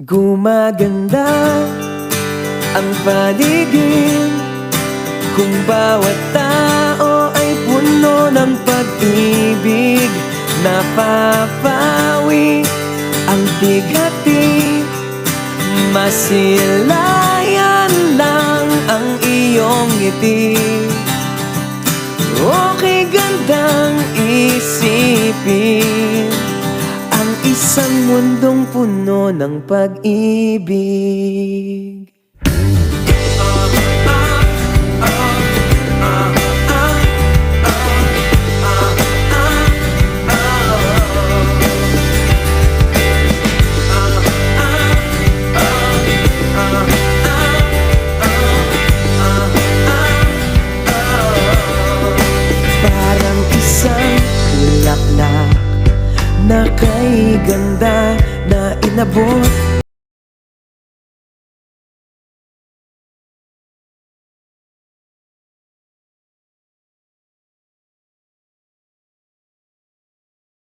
Gumaganda ang paligid kung bawat tao ay puno ng pag-ibig. Napapawi ang bighati, masilayan lang ang iyong ngiti. Okay gandang isipin ang isang mundong puno ng pag-ibig. Parang isang bulaklak na kay ganda na inabot